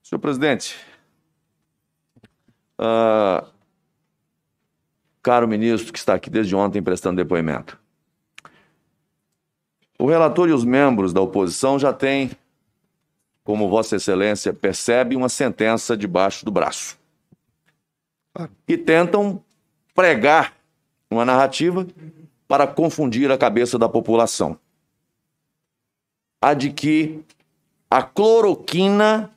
Senhor presidente, caro ministro que está aqui desde ontem prestando depoimento, o relator e os membros da oposição já têm, como Vossa Excelência percebe, uma sentença debaixo do braço. E tentam pregar uma narrativa para confundir a cabeça da população. A de que a cloroquina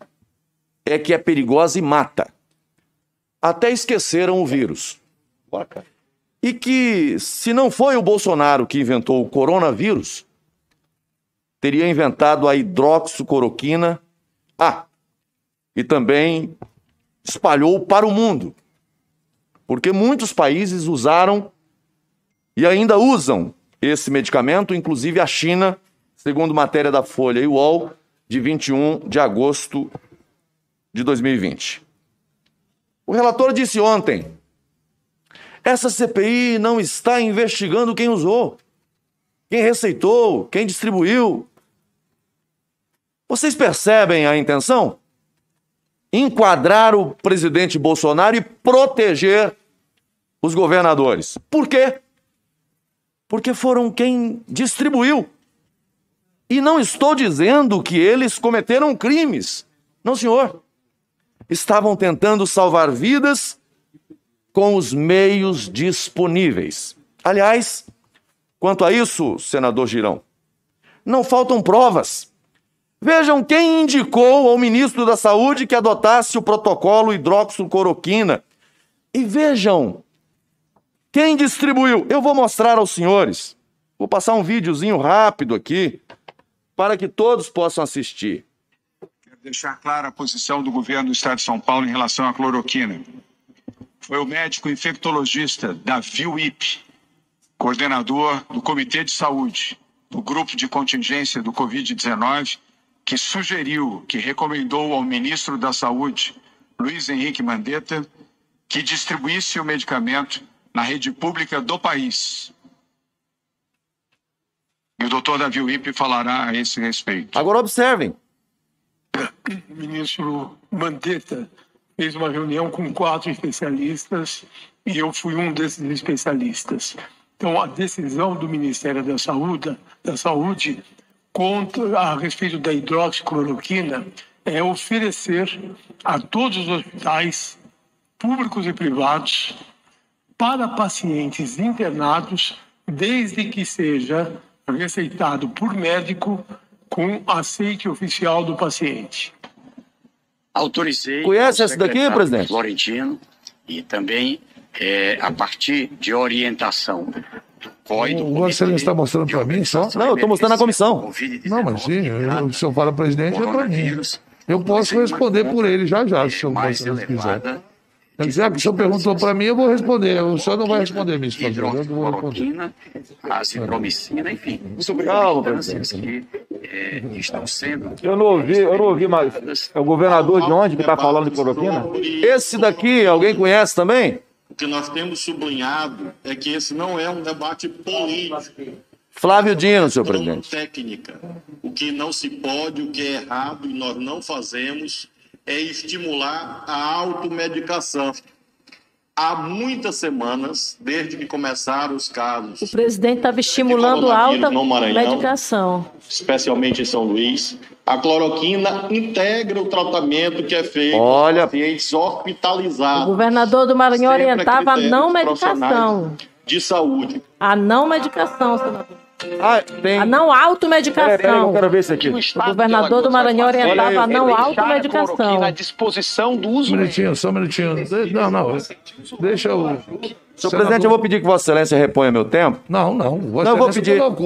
é que é perigosa e mata. Até esqueceram o vírus. E que, se não foi o Bolsonaro que inventou o coronavírus, teria inventado a hidroxicloroquina. E também espalhou para o mundo. Porque muitos países usaram e ainda usam esse medicamento, inclusive a China, segundo matéria da Folha e UOL, de 21 de agosto de 2020. O relator disse ontem: essa CPI não está investigando quem usou, quem receitou, quem distribuiu. Vocês percebem a intenção? Enquadrar o presidente Bolsonaro e proteger os governadores. Por quê? Porque foram quem distribuiu. E não estou dizendo que eles cometeram crimes. Não, senhor. Estavam tentando salvar vidas com os meios disponíveis. Aliás, quanto a isso, senador Girão, não faltam provas. Vejam quem indicou ao ministro da Saúde que adotasse o protocolo hidroxicloroquina. E vejam quem distribuiu. Eu vou mostrar aos senhores. Vou passar um videozinho rápido aqui para que todos possam assistir. Quero deixar clara a posição do governo do Estado de São Paulo em relação à cloroquina. Foi o médico infectologista Davi Wipp, coordenador do Comitê de Saúde do Grupo de Contingência do Covid-19, que sugeriu, que recomendou ao ministro da Saúde, Luiz Henrique Mandetta, que distribuísse o medicamento na rede pública do país. E o doutor Davi Wipp falará a esse respeito. Agora observem. O ministro Mandetta fez uma reunião com 4 especialistas e eu fui um desses especialistas. Então, a decisão do Ministério da Saúde a respeito da hidroxicloroquina é oferecer a todos os hospitais públicos e privados para pacientes internados, desde que seja receitado por médico com aceite oficial do paciente. Autorizei. Conhece essa daqui, presidente? Florentino, e também a partir de orientação do COI, do Vossa Excelência está mostrando para mim só? Não, eu estou mostrando na comissão. Não, mas sim, o senhor fala presidente, é para mim. Eu posso responder por ele já, se o senhor quiser. Já que o senhor perguntou para mim, eu vou responder. O senhor não vai responder, ministro. Hidroxicloroquina, azitromicina, enfim. Calma, presidente. Que estão sendo... Eu não ouvi, mas é o governador de onde que está falando de cloroquina? Esse daqui, alguém conhece também? O que nós temos sublinhado é que esse não é um debate político. Flávio Dino, senhor presidente. Técnica. O que não se pode, o que é errado e nós não fazemos é estimular a automedicação. Há muitas semanas, desde que começaram os casos... O presidente estava estimulando a automedicação. Especialmente em São Luís. A cloroquina integra o tratamento que é feito aos pacientes hospitalizados. O governador do Maranhão orientava a não medicação. De saúde. A não medicação, senador. Tem... A não automedicação. Peraí, eu quero ver isso aqui. O governador do Maranhão orientava a não automedicação. A disposição do uso... Só um minutinho. Não. Deixa o... Senhor presidente, eu vou pedir que Vossa Excelência reponha meu tempo. Não.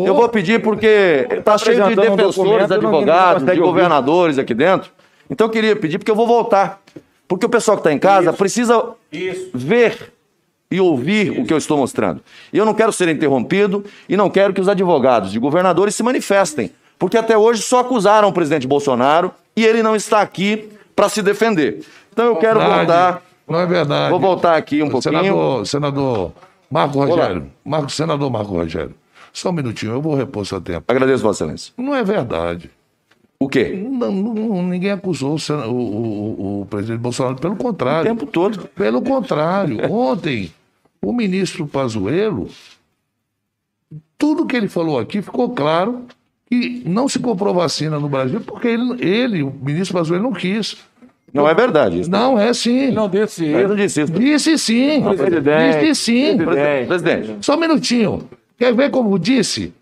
Eu vou pedir porque está cheio de defensores, advogados, de governadores aqui dentro. Então eu queria pedir, porque eu vou voltar. Porque o pessoal que está em casa precisa ver e ouvir o que eu estou mostrando. E eu não quero ser interrompido e não quero que os advogados de governadores se manifestem. Porque até hoje só acusaram o presidente Bolsonaro e ele não está aqui para se defender. Então eu quero voltar... Não é verdade. Vou voltar aqui um pouquinho. Senador Marco Rogério. Senador Marco Rogério. Só um minutinho, eu vou repor seu tempo. Agradeço, Vossa Excelência. Não é verdade. O quê? Ninguém acusou o presidente Bolsonaro, pelo contrário. O tempo todo. Pelo contrário. Ontem, o ministro Pazuello, tudo que ele falou aqui ficou claro que não se comprou vacina no Brasil porque ele o ministro Pazuello, não quis. Não é verdade isso. Não, é sim. Não disse Eu não isso. disse isso. Disse sim. Disse sim. Presidente. Só um minutinho. Quer ver como disse?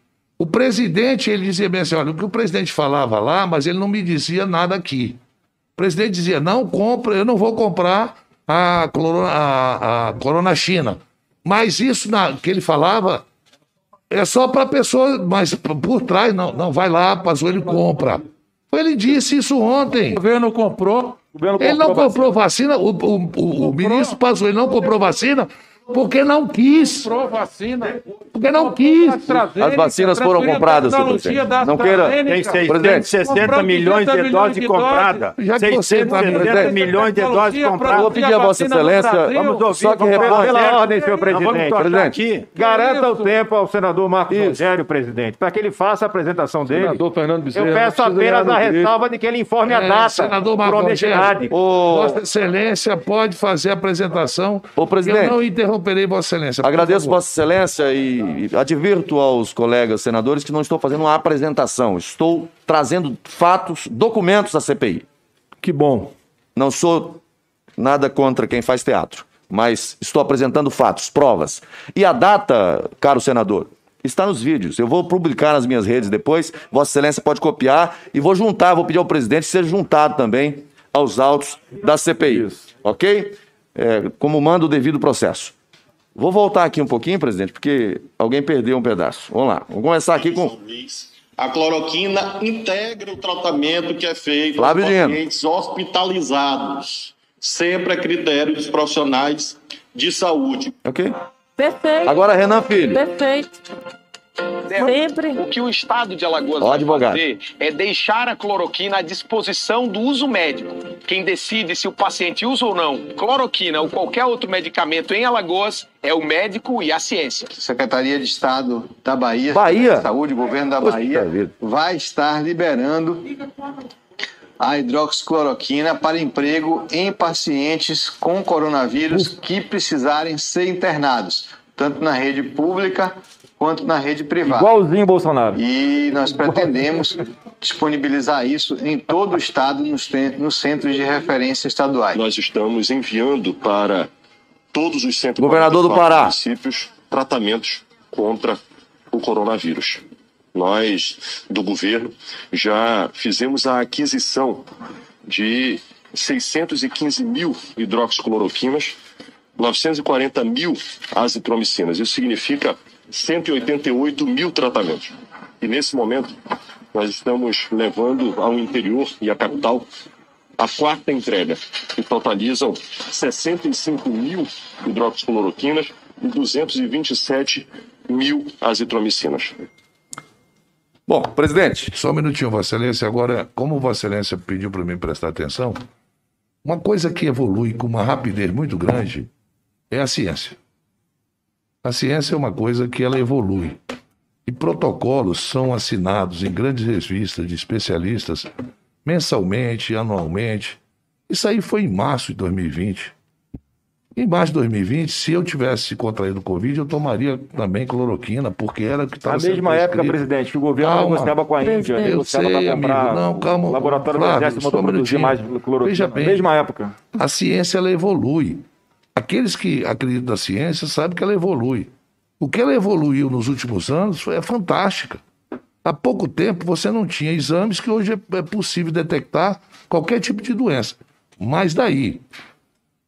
O presidente, ele dizia bem assim, olha, o que o presidente falava lá, mas ele não me dizia nada aqui. O presidente dizia, não compra, eu não vou comprar a Corona China. Mas isso que ele falava é só para pessoa, mas por trás, não, vai lá, Pazuello, ele compra. Ele disse isso ontem. O governo comprou. Ele não comprou vacina, o ministro Pazuello não comprou vacina porque não quis. Comprou vacina. Porque não quis. As vacinas foram compradas, senhor presidente. Não queira. Tem 660 milhões de doses compradas. Já que você está 660 milhões de doses compradas. Vou pedir a Vossa Excelência. Vamos ouvir. Só que responda. Pela ordem, senhor presidente. Presidente. Garanta o tempo ao senador Marcos Rogério, presidente, para que ele faça a apresentação dele. Senador Fernando Bezerra. Eu peço apenas a ressalva de que ele informe a data. Senador por Marcos honestidade. Vossa Excelência pode fazer a apresentação. Ô, presidente. Eu não interromperei Vossa Excelência. Agradeço Vossa Excelência e advirto aos colegas senadores que não estou fazendo uma apresentação. Estou trazendo fatos, documentos à CPI. Que bom. Não sou nada contra quem faz teatro, mas estou apresentando fatos, provas. E a data, caro senador, está nos vídeos. Eu vou publicar nas minhas redes depois. Vossa Excelência pode copiar e vou pedir ao presidente que seja juntado também aos autos da CPI. Isso. Ok? Como manda o devido processo. Vou voltar aqui um pouquinho, presidente, porque alguém perdeu um pedaço. Vamos lá. Vamos começar aqui com... A cloroquina integra o tratamento que é feito Flávio aos Dino. pacientes hospitalizados, sempre a critério dos profissionais de saúde. Ok? Perfeito. Agora, Renan Filho. Perfeito. Sempre. O que o Estado de Alagoas Ó, vai advogado. fazer é deixar a cloroquina à disposição do uso médico. Quem decide se o paciente usa ou não cloroquina ou qualquer outro medicamento em Alagoas é o médico e a ciência. Secretaria de Estado da Bahia, Bahia? Saúde, Governo da Poxa Bahia, vida. vai estar liberando a hidroxicloroquina para emprego em pacientes com coronavírus que precisarem ser internados, tanto na rede pública quanto na rede privada. Igualzinho Bolsonaro. E nós pretendemos disponibilizar isso em todo o estado, nos centros de referência estaduais. Nós estamos enviando para todos os centros Governador do Pará. municípios tratamentos contra o coronavírus. Nós, do governo, já fizemos a aquisição de 615 mil hidroxicloroquinas, 940 mil azitromicinas. Isso significa 188 mil tratamentos. E nesse momento, nós estamos levando ao interior e à capital a quarta entrega, que totalizam 65 mil hidroxicloroquinas e 227 mil azitromicinas. Bom, presidente. Só um minutinho, Vossa Excelência. Agora, como Vossa Excelência pediu para mim prestar atenção, uma coisa que evolui com uma rapidez muito grande é a ciência. A ciência é uma coisa que ela evolui. E protocolos são assinados em grandes revistas de especialistas mensalmente, anualmente. Isso aí foi em março de 2020. Em março de 2020, se eu tivesse contraído Covid, eu tomaria também cloroquina, porque era o que estava Na mesma época, presidente, que o governo negociava com a Índia, negociava para comprar. Não, calma. O laboratório do Flávio, Exército só um mandou produzir minutinho. mais cloroquina. Veja bem, Na mesma época. a ciência ela evolui. Aqueles que acreditam na ciência sabem que ela evolui. O que ela evoluiu nos últimos anos é fantástica. Há pouco tempo você não tinha exames que hoje é possível detectar qualquer tipo de doença. Mas daí,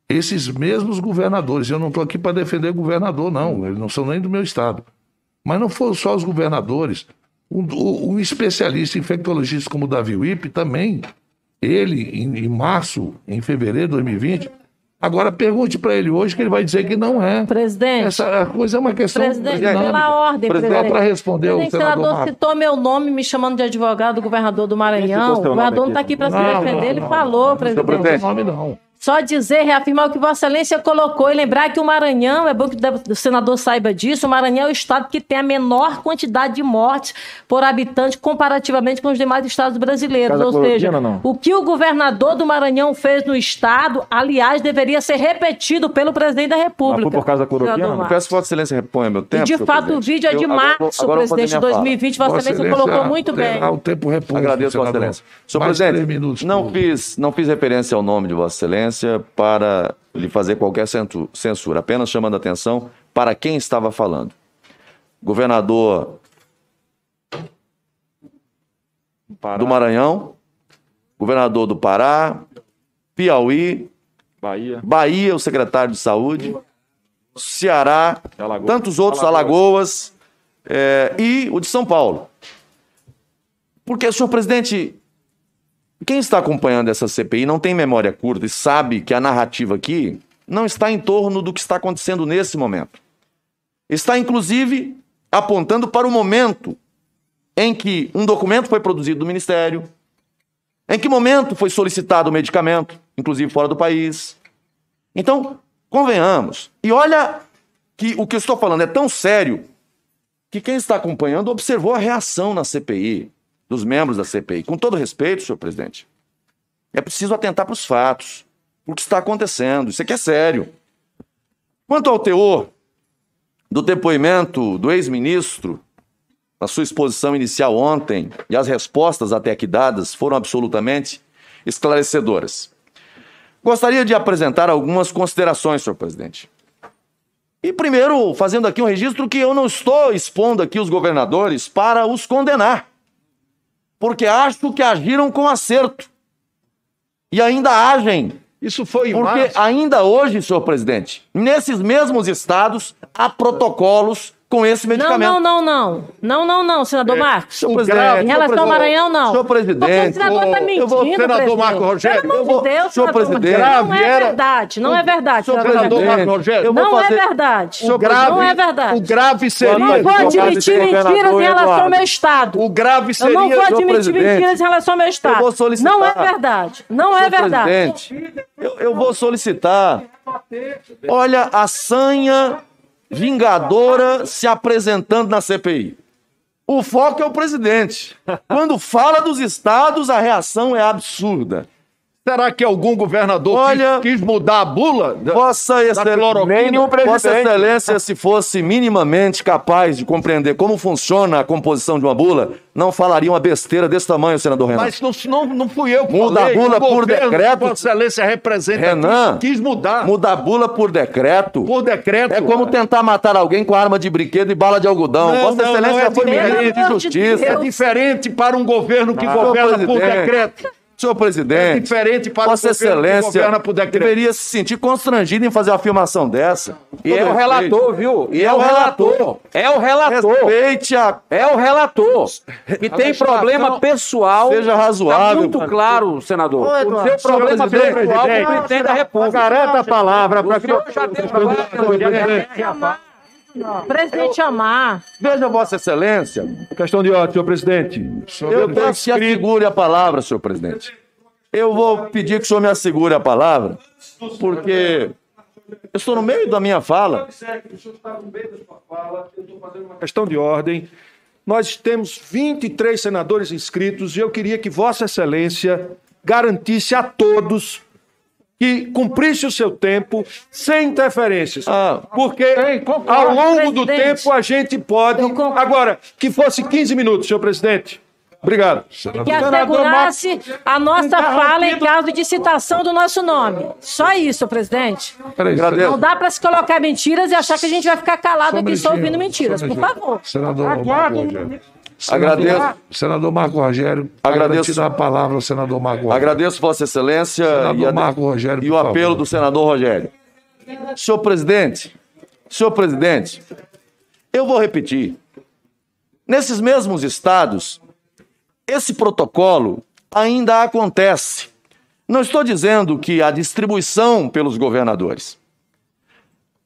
esses mesmos governadores, eu não estou aqui para defender governador, não, eles não são nem do meu estado. Mas não foram só os governadores. Um especialista infectologista como o Davi Wipp também, ele, em março, em fevereiro de 2020, agora pergunte para ele hoje que ele vai dizer que não é. Presidente. Essa coisa é uma questão... Presidente, dinâmica. pela ordem, presidente. Só para responder o senador Marcos. Citou meu nome, me chamando de advogado do governador do Maranhão. O governador não está aqui para se defender, ele falou, presidente. Não nome não. Só dizer, reafirmar o que Vossa Excelência colocou e lembrar que o Maranhão, é bom que o senador saiba disso, o Maranhão é o estado que tem a menor quantidade de mortes por habitante comparativamente com os demais estados brasileiros. Casa Ou seja, Cloroquina, não? o que o governador do Maranhão fez no estado, aliás, deveria ser repetido pelo presidente da República. Mas foi por causa da cloroquina? Eu peço que Vossa Excelência reponha meu tempo. E de fato presidente. o vídeo é de março, agora presidente, de 2020. Vossa Excelência colocou muito bem. O tempo repouso. Agradeço, Vossa Excelência. Senhor presidente, não fiz referência ao nome de Vossa Excelência para lhe fazer qualquer censura, apenas chamando a atenção para quem estava falando. Governador do Maranhão, governador do Pará, Piauí, Bahia, o secretário de Saúde, Ceará, tantos outros, Alagoas e o de São Paulo. Porque, senhor presidente, quem está acompanhando essa CPI não tem memória curta e sabe que a narrativa aqui não está em torno do que está acontecendo nesse momento. Está, inclusive, apontando para o momento em que um documento foi produzido do Ministério, em que momento foi solicitado o medicamento, inclusive fora do país. Então, convenhamos. E olha que o que eu estou falando é tão sério que quem está acompanhando observou a reação na CPI, dos membros da CPI. Com todo respeito, senhor presidente, é preciso atentar para os fatos, para o que está acontecendo. Isso aqui é sério. Quanto ao teor do depoimento do ex-ministro, na sua exposição inicial ontem, e as respostas até aqui dadas foram absolutamente esclarecedoras. Gostaria de apresentar algumas considerações, senhor presidente. E primeiro, fazendo aqui um registro que eu não estou expondo aqui os governadores para os condenar, porque acho que agiram com acerto. E ainda agem. Isso foi em porque março. Ainda hoje, senhor presidente, nesses mesmos estados, há protocolos com esse medicamento. Não, senador Marcos. Senhor presidente, em relação ao Maranhão, não. Senhor presidente. Porque o senador está mentindo, senador Marco Rogério. Pelo amor de Deus, senhor presidente. Não é verdade, não é verdade. Senhor senador Marco Rogério. Não é verdade. Não é verdade. O grave seria... Eu não vou admitir mentiras em relação ao meu estado. O grave seria... Eu não vou admitir mentiras em relação ao meu estado. Eu vou solicitar. Não é verdade. Não é verdade. Presidente, eu vou solicitar. Olha a sanha vingadora se apresentando na CPI. O foco é o presidente. Quando fala dos estados, a reação é absurda. Será que algum governador quis mudar a bula? Vossa Excelência, se fosse minimamente capaz de compreender como funciona a composição de uma bula, não falaria uma besteira desse tamanho, senador Renan. Mas não fui eu que muda falei. A bula por decreto. Vossa Excelência representa. Renan, quis mudar. Muda a bula por decreto. Por decreto. É como tentar matar alguém com arma de brinquedo e bala de algodão. Vossa Excelência foi ministro de Justiça. É diferente para um governo que governa por decreto. Senhor presidente, é diferente para Vossa Excelência deveria se sentir constrangido em fazer uma afirmação dessa. E é o relator, viu? E é o relator. É o relator. Respeite a... É o relator. Que tem problema pessoal. Seja razoável. Tá muito claro, senador. O seu problema pessoal com o presidente da República. Garanta a palavra para que eu Presidente Amar. Veja, Vossa Excelência. Questão de ordem, senhor presidente. Eu peço que assegure a palavra, senhor presidente. Eu vou pedir que o senhor me assegure a palavra, porque eu estou no meio da minha fala. Questão de ordem. Nós temos 23 senadores inscritos e eu queria que Vossa Excelência garantisse a todos que cumprisse o seu tempo sem interferências. Porque ao longo do tempo a gente pode... Agora, que fosse 15 minutos, senhor presidente. Obrigado. Que assegurasse a nossa fala em caso de citação do nosso nome. Só isso, presidente. Não dá para se colocar mentiras e achar que a gente vai ficar calado aqui só ouvindo mentiras. Por favor. Senador Marco Rogério. Agradeço. Senador Marco Rogério. Agradeço a palavra ao senador Marco Rogério. Agradeço Vossa Excelência Marco Rogério, e o apelo do senador Rogério. Senhor presidente, eu vou repetir. Nesses mesmos estados, esse protocolo ainda acontece. Não estou dizendo que a distribuição pelos governadores.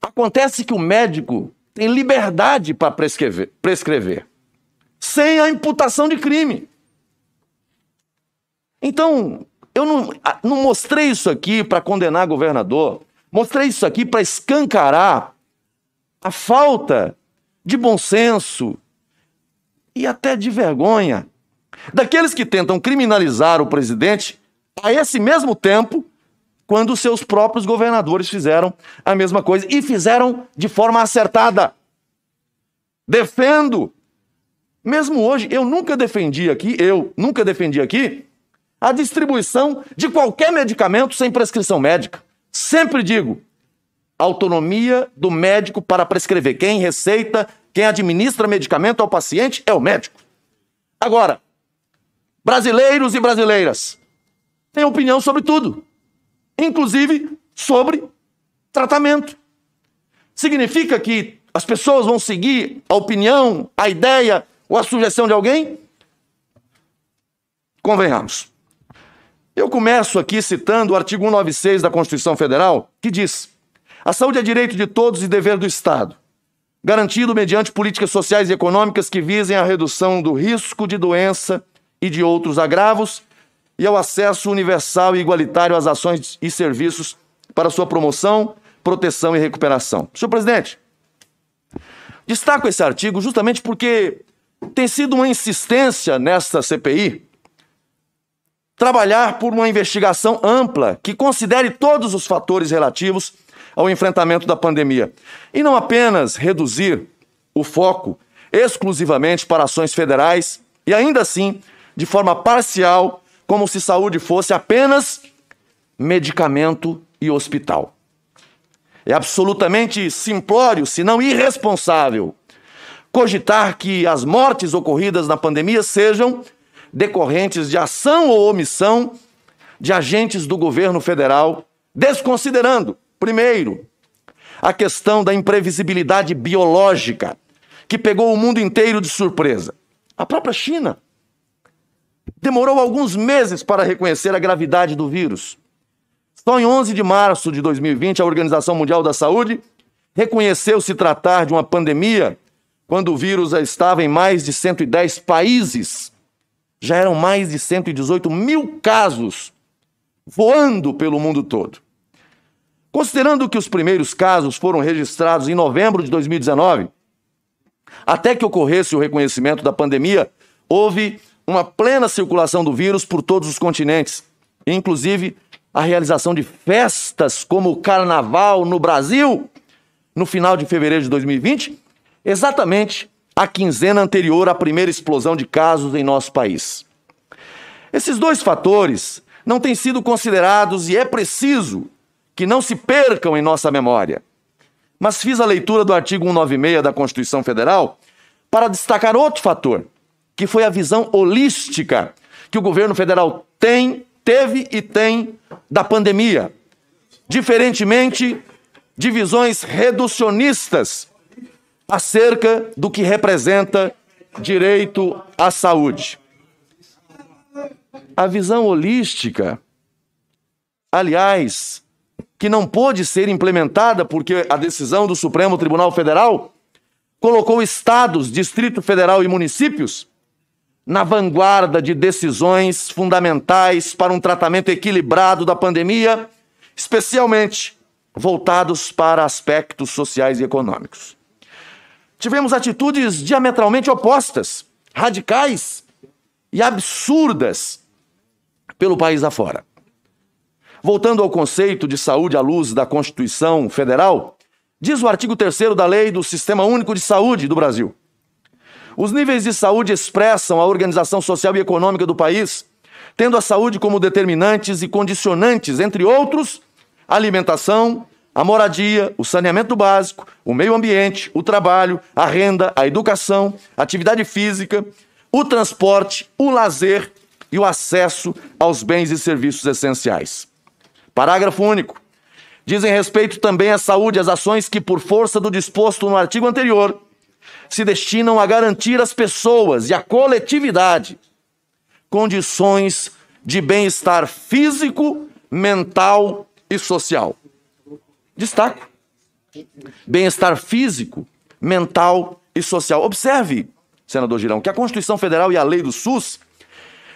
Acontece que o médico tem liberdade para prescrever, sem a imputação de crime. Então, eu não mostrei isso aqui para condenar governador, mostrei isso aqui para escancarar a falta de bom senso e até de vergonha daqueles que tentam criminalizar o presidente a esse mesmo tempo, quando seus próprios governadores fizeram a mesma coisa e fizeram de forma acertada. Defendo. Mesmo hoje, eu nunca defendi aqui a distribuição de qualquer medicamento sem prescrição médica. Sempre digo, autonomia do médico para prescrever. Quem receita, quem administra medicamento ao paciente é o médico. Agora, brasileiros e brasileiras têm opinião sobre tudo, inclusive sobre tratamento. Significa que as pessoas vão seguir a opinião, a ideia ou a sugestão de alguém? Convenhamos. Eu começo aqui citando o artigo 196 da Constituição Federal, que diz: a saúde é direito de todos e dever do Estado, garantido mediante políticas sociais e econômicas que visem a redução do risco de doença e de outros agravos e ao acesso universal e igualitário às ações e serviços para sua promoção, proteção e recuperação. Senhor presidente, destaco esse artigo justamente porque tem sido uma insistência nesta CPI trabalhar por uma investigação ampla que considere todos os fatores relativos ao enfrentamento da pandemia e não apenas reduzir o foco exclusivamente para ações federais e ainda assim de forma parcial, como se saúde fosse apenas medicamento e hospital. É absolutamente simplório, se não irresponsável, cogitar que as mortes ocorridas na pandemia sejam decorrentes de ação ou omissão de agentes do governo federal, desconsiderando, primeiro, a questão da imprevisibilidade biológica, que pegou o mundo inteiro de surpresa. A própria China demorou alguns meses para reconhecer a gravidade do vírus. Só em 11 de março de 2020, a Organização Mundial da Saúde reconheceu se tratar de uma pandemia quando o vírus já estava em mais de 110 países. Já eram mais de 118 mil casos voando pelo mundo todo. Considerando que os primeiros casos foram registrados em novembro de 2019, até que ocorresse o reconhecimento da pandemia, houve uma plena circulação do vírus por todos os continentes, inclusive a realização de festas como o Carnaval no Brasil, no final de fevereiro de 2020, exatamente a quinzena anterior à primeira explosão de casos em nosso país. Esses dois fatores não têm sido considerados e é preciso que não se percam em nossa memória. Mas fiz a leitura do artigo 196 da Constituição Federal para destacar outro fator, que foi a visão holística que o governo federal teve e tem da pandemia, diferentemente de visões reducionistas acerca do que representa direito à saúde. A visão holística, aliás, que não pôde ser implementada porque a decisão do Supremo Tribunal Federal colocou estados, Distrito Federal e municípios na vanguarda de decisões fundamentais para um tratamento equilibrado da pandemia, especialmente voltados para aspectos sociais e econômicos. Tivemos atitudes diametralmente opostas, radicais e absurdas pelo país afora. Voltando ao conceito de saúde à luz da Constituição Federal, diz o artigo 3º da Lei do Sistema Único de Saúde do Brasil: os níveis de saúde expressam a organização social e econômica do país, tendo a saúde como determinantes e condicionantes, entre outros, a alimentação, a moradia, o saneamento básico, o meio ambiente, o trabalho, a renda, a educação, a atividade física, o transporte, o lazer e o acesso aos bens e serviços essenciais. Parágrafo único. Dizem respeito também à saúde as ações que, por força do disposto no artigo anterior, se destinam a garantir às pessoas e à coletividade condições de bem-estar físico, mental e social. Destaco: bem-estar físico, mental e social. Observe, senador Girão, que a Constituição Federal e a lei do SUS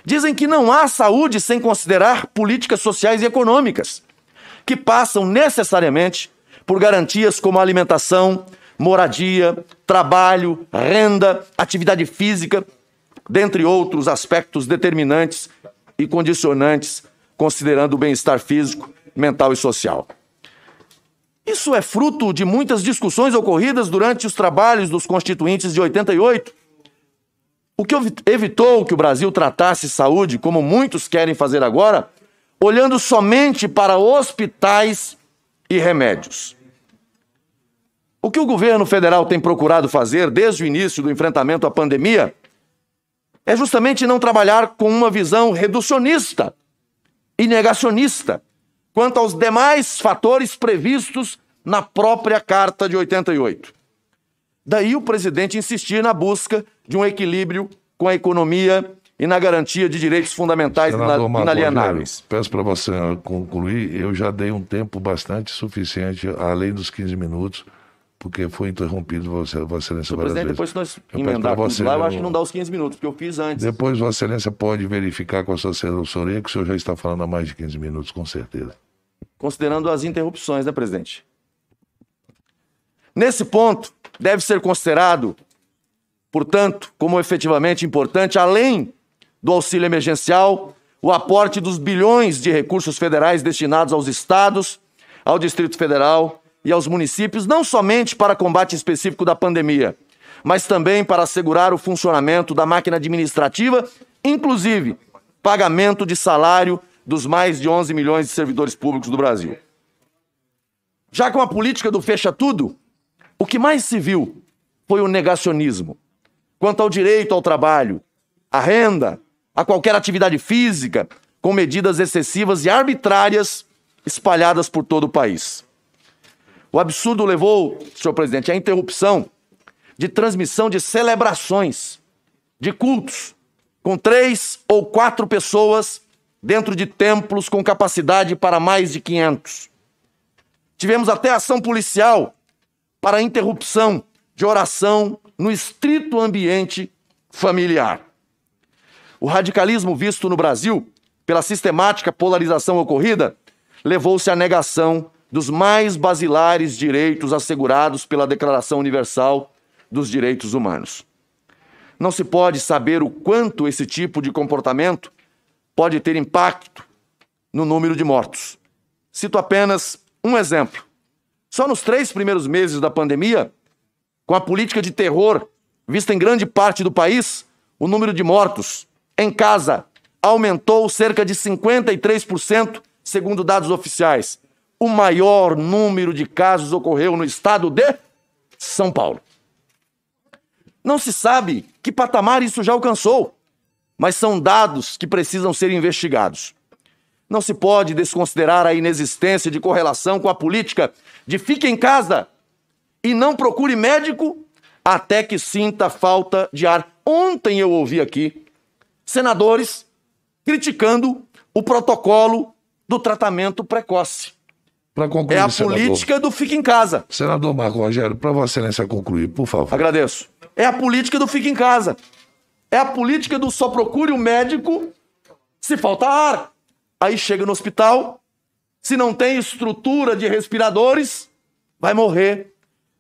Dizem que não há saúde sem considerar políticas sociais e econômicas, que passam necessariamente por garantias como alimentação, moradia, trabalho, renda, atividade física, dentre outros aspectos determinantes e condicionantes, considerando o bem-estar físico, mental e social. Isso é fruto de muitas discussões ocorridas durante os trabalhos dos Constituintes de 88, o que evitou que o Brasil tratasse saúde, como muitos querem fazer agora, olhando somente para hospitais e remédios. O que o governo federal tem procurado fazer desde o início do enfrentamento à pandemia é justamente não trabalhar com uma visão reducionista e negacionista quanto aos demais fatores previstos na própria Carta de 88. Daí o presidente insistir na busca de um equilíbrio com a economia e na garantia de direitos fundamentais inalienáveis. Peço para você concluir, eu já dei um tempo bastante suficiente, além dos 15 minutos, porque foi interrompido Vossa Excelência várias vezes. Depois, se nós emendar tudo lá, eu acho que não dá os 15 minutos, porque eu fiz antes. Depois Vossa Excelência pode verificar com a sua assessoria que o senhor já está falando há mais de 15 minutos, com certeza. Considerando as interrupções, né, presidente? Nesse ponto, deve ser considerado, portanto, como efetivamente importante, além do auxílio emergencial, o aporte dos bilhões de recursos federais destinados aos estados, ao Distrito Federal e aos municípios, não somente para combate específico da pandemia, mas também para assegurar o funcionamento da máquina administrativa, inclusive pagamento de salário dos mais de 11 milhões de servidores públicos do Brasil. Já com a política do fecha tudo, o que mais se viu foi o negacionismo quanto ao direito ao trabalho, à renda, a qualquer atividade física, com medidas excessivas e arbitrárias espalhadas por todo o país. O absurdo levou, senhor presidente, à interrupção de transmissão de celebrações, de cultos, com 3 ou 4 pessoas dentro de templos com capacidade para mais de 500. Tivemos até ação policial para a interrupção de oração no estrito ambiente familiar. O radicalismo visto no Brasil, pela sistemática polarização ocorrida, levou-se à negação dos mais basilares direitos assegurados pela Declaração Universal dos Direitos Humanos. Não se pode saber o quanto esse tipo de comportamento pode ter impacto no número de mortos. Cito apenas um exemplo. Só nos 3 primeiros meses da pandemia, com a política de terror vista em grande parte do país, o número de mortos em casa aumentou cerca de 53%, segundo dados oficiais. O maior número de casos ocorreu no estado de São Paulo. Não se sabe que patamar isso já alcançou, mas são dados que precisam ser investigados. Não se pode desconsiderar a inexistência de correlação com a política de fique em casa e não procure médico até que sinta falta de ar. Ontem eu ouvi aqui senadores criticando o protocolo do tratamento precoce. Para concluir, é a senador, política do fique em casa. Senador Marco Rogério, para Vossa Excelência concluir, por favor. Agradeço. É a política do fique em casa. É a política do só procure o médico se falta ar. Aí chega no hospital, se não tem estrutura de respiradores, vai morrer.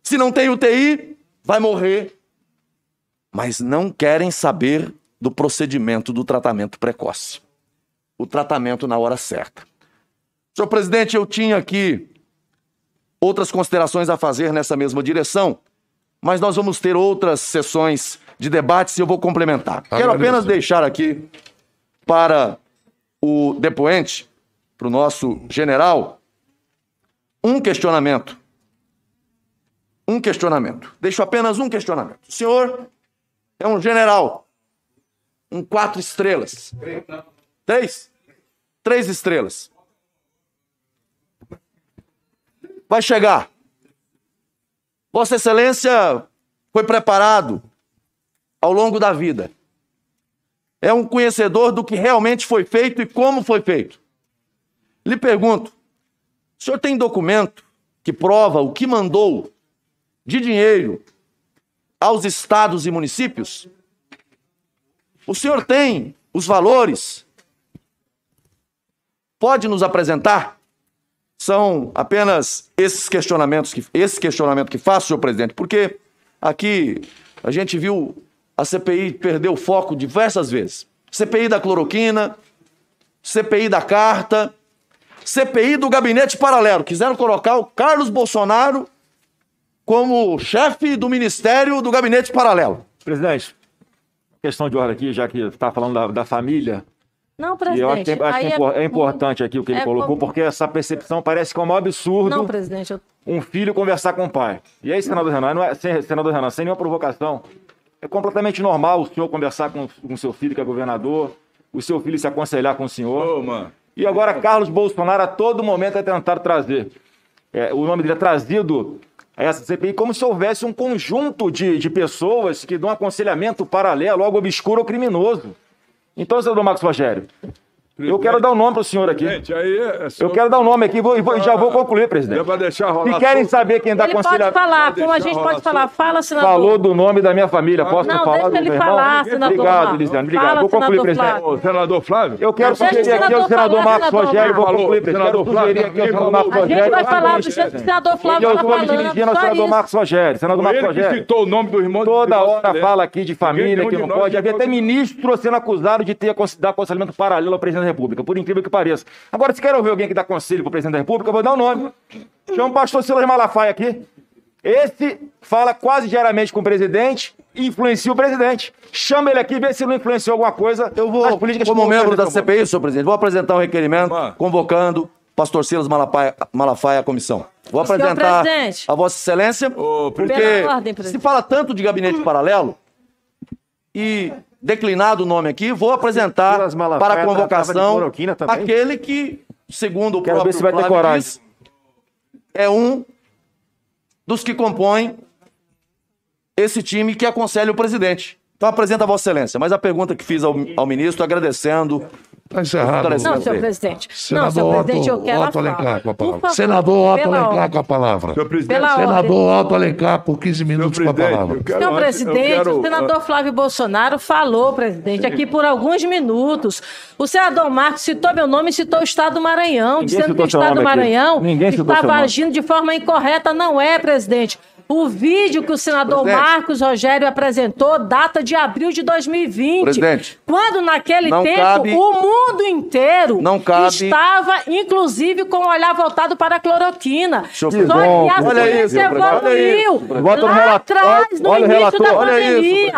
Se não tem UTI, vai morrer. Mas não querem saber do procedimento do tratamento precoce. O tratamento na hora certa. Senhor presidente, eu tinha aqui outras considerações a fazer nessa mesma direção, mas nós vamos ter outras sessões de debates e eu vou complementar. Quero apenas deixar aqui para o depoente, para o nosso general, um questionamento. Deixo apenas um questionamento. O senhor é um general, 4 estrelas. 3? 3 estrelas. Vai chegar. Vossa Excelência foi preparado ao longo da vida. É um conhecedor do que realmente foi feito e como foi feito. Lhe pergunto, o senhor tem documento que prova o que mandou de dinheiro aos estados e municípios? O senhor tem os valores? Pode nos apresentar? São apenas esse questionamento que faço, senhor presidente, porque aqui a gente viu a CPI perder o foco diversas vezes. CPI da cloroquina, CPI da carta, CPI do gabinete paralelo. Quiseram colocar o Carlos Bolsonaro como chefe do ministério do gabinete paralelo. Presidente, questão de ordem aqui, já que está falando da família. Não, presidente. Eu acho que é importante aqui o que ele colocou, porque essa percepção parece que é um absurdo. Não, presidente. Um filho conversar com o pai. E aí, senador Renan, senador Renan, sem nenhuma provocação, é completamente normal o senhor conversar com o seu filho, que é governador, o seu filho se aconselhar com o senhor. Mano. E agora Carlos Bolsonaro a todo momento é tentar trazer. O nome dele é trazido a essa CPI como se houvesse um conjunto de pessoas que dão aconselhamento paralelo, algo obscuro ou criminoso. Então, senador Marcos Rogério, eu quero dar um nome para o senhor aqui. Eu quero dar um nome aqui e já vou concluir, presidente. Se querem saber quem dá aconselhamento... Ele pode falar, como a gente pode falar. Fala, senador. Falou do nome da minha família. Posso falar? Não, deixa ele falar, senador. Obrigado, Lisiane. Obrigado. Vou concluir, presidente. Senador Flávio? Eu quero sugerir aqui ao senador Marcos Rogério. Vou concluir, presidente. Quero sugerir aqui ao senador Marcos Rogério. A gente vai falar do senador Flávio. Eu estou me dirigindo ao senador Marcos Rogério. Senador Marcos Rogério. Citou o nome do irmão. Toda hora fala aqui de família, que não pode. Havia até ministro sendo acusado de ter dado aconselhamento paralelo ao presidente da República, por incrível que pareça. Agora, se quer ouvir alguém que dá conselho para o presidente da República, eu vou dar um nome. Chama o pastor Silas Malafaia aqui. Esse fala quase diariamente com o presidente e influencia o presidente. Chama ele aqui e vê se não influenciou alguma coisa. Eu vou, como membro da CPI, senhor presidente, vou apresentar um requerimento convocando o pastor Silas Malafaia à comissão. Vou apresentar a Vossa Excelência, porque se fala tanto de gabinete paralelo e declinado o nome aqui, vou apresentar para a convocação aquele que, segundo o próprio Flávio diz, é um dos que compõem esse time que aconselha o presidente. Então apresenta a Vossa Excelência. Mas a pergunta que fiz ao ministro, agradecendo... Está encerrado. Não, senhor presidente. Senador Otto Alencar com a palavra. Senador Otto Alencar com a palavra. Senador Otto Alencar por 15 minutos com a palavra. Senhor presidente, o senador Flávio Bolsonaro falou, presidente, aqui por alguns minutos. O senador Marcos citou meu nome e citou o Estado do Maranhão, dizendo que o Estado do Maranhão estava agindo de forma incorreta. Não é, presidente. O vídeo que o senador Marcos Rogério apresentou data de abril de 2020. Presidente, quando naquele tempo o mundo inteiro estava, inclusive, com o olhar voltado para a cloroquina. Só que a ciência evoluiu lá atrás, no início da pandemia.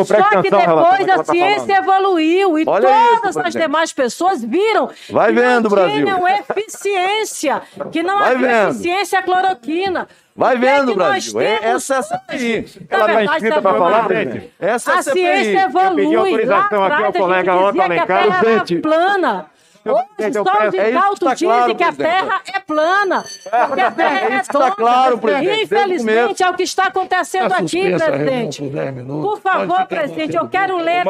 Só que depois a ciência evoluiu e todas as demais pessoas viram que não tinham eficiência, que não havia eficiência à cloroquina. Vai vendo, Brasil. Essa é a CPI. Ela está inscrita para falar, presidente? Essa é a CPI. A ciência evolui. Eu pedi autorização aqui ao colega Otto Alencar. Presidente. Plana. Hoje só de Dalto dizem que a Terra é plana. Porque a Terra é redonda. E, infelizmente, é o que está acontecendo aqui, presidente. Por favor, presidente, eu quero ler...